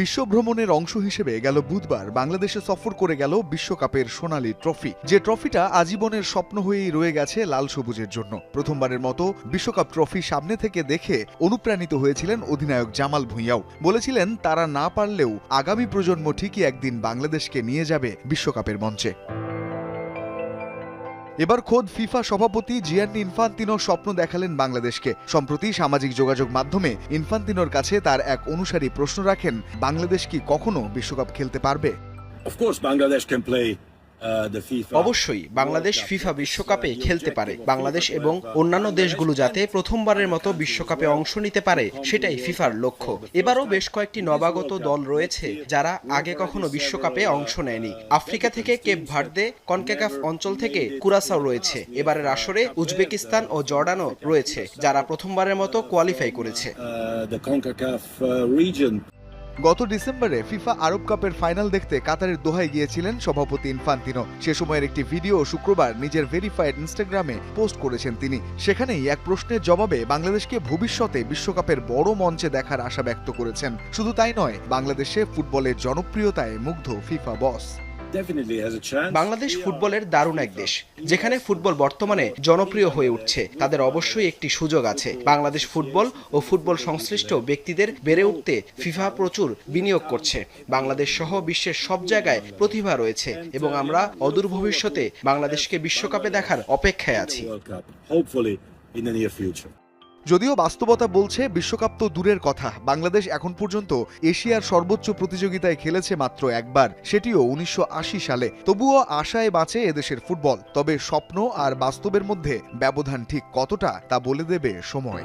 বিশ্ব ভ্রমণের অংশ হিসেবে গেল বুধবার বাংলাদেশে সফর করে গেল বিশ্বকাপের সোনালী ট্রফি, যে ট্রফিটা আজীবনের স্বপ্ন হয়েই রয়ে গেছে লাল সবুজের জন্য। প্রথমবারের মতো বিশ্বকাপ ট্রফি সামনে থেকে দেখে অনুপ্রাণিত হয়েছিলেন অধিনায়ক জামাল ভুঁইয়াও। বলেছিলেন তারা না পারলেও আগামী প্রজন্ম ঠিকই একদিন বাংলাদেশকে নিয়ে যাবে বিশ্বকাপের মঞ্চে। এবার খোদ ফিফা সভাপতি জিয়ান্নি ইনফান্তিনো স্বপ্ন দেখালেন বাংলাদেশকে। সম্প্রতি সামাজিক যোগাযোগ মাধ্যমে ইনফান্তিনোর কাছে তার এক অনুসারী প্রশ্ন রাখেন, বাংলাদেশ কি কখনো বিশ্বকাপ খেলতে পারবে? অবশ্যই বাংলাদেশ ফিফা বিশ্বকাপে খেলতে পারে। বাংলাদেশ এবং অন্যান্য দেশগুলো যাতে প্রথমবারের মতো বিশ্বকাপে অংশ নিতে পারে, সেটাই ফিফার লক্ষ্য। এবারও বেশ কয়েকটি নবাগত দল রয়েছে যারা আগে কখনো বিশ্বকাপে অংশ নেয়নি। আফ্রিকা থেকে কেপ ভার্দে, কনকাকাফ অঞ্চল থেকে কুরাসাও রয়েছে। এবারের আসরে উজবেকিস্তান ও জর্ডানও রয়েছে যারা প্রথমবারের মতো কোয়ালিফাই করেছে। গত ডিসেম্বরে ফিফা আরব কাপের ফাইনাল দেখতে কাতারের দোহায় গিয়েছিলেন সভাপতি ইনফান্তিনো। সে সময়ের একটি ভিডিও শুক্রবার নিজের ভেরিফাইড ইনস্টাগ্রামে পোস্ট করেছেন তিনি। সেখানেই এক প্রশ্নের জবাবে বাংলাদেশকে ভবিষ্যতে বিশ্বকাপের বড় মঞ্চে দেখার আশা ব্যক্ত করেছেন। শুধু তাই নয়, বাংলাদেশে ফুটবলের জনপ্রিয়তায় মুগ্ধ ফিফা বস। বাংলাদেশ ফুটবলের দারুণ এক দেশ, যেখানে ফুটবল বর্তমানে জনপ্রিয় হয়ে উঠছে। তাদের অবশ্যই একটি সুযোগ আছে। বাংলাদেশ ফুটবল ও ফুটবল সংশ্লিষ্ট ব্যক্তিদের বেড়ে উঠতে ফিফা প্রচুর বিনিয়োগ করছে। বাংলাদেশ সহ বিশ্বের সব জায়গায় প্রতিভা রয়েছে এবং আমরা অদূর ভবিষ্যতে বাংলাদেশকে বিশ্বকাপে দেখার অপেক্ষায় আছি। যদিও বাস্তবতা বলছে বিশ্বকাপ তো দূরের কথা, বাংলাদেশ এখন পর্যন্ত এশিয়ার সর্বোচ্চ প্রতিযোগিতায় খেলেছে মাত্র একবার, সেটিও 1980 সালে। তবুও আশায় বাঁচে এদেশের ফুটবল। তবে স্বপ্ন আর বাস্তবের মধ্যে ব্যবধান ঠিক কতটা তা বলে দেবে সময়।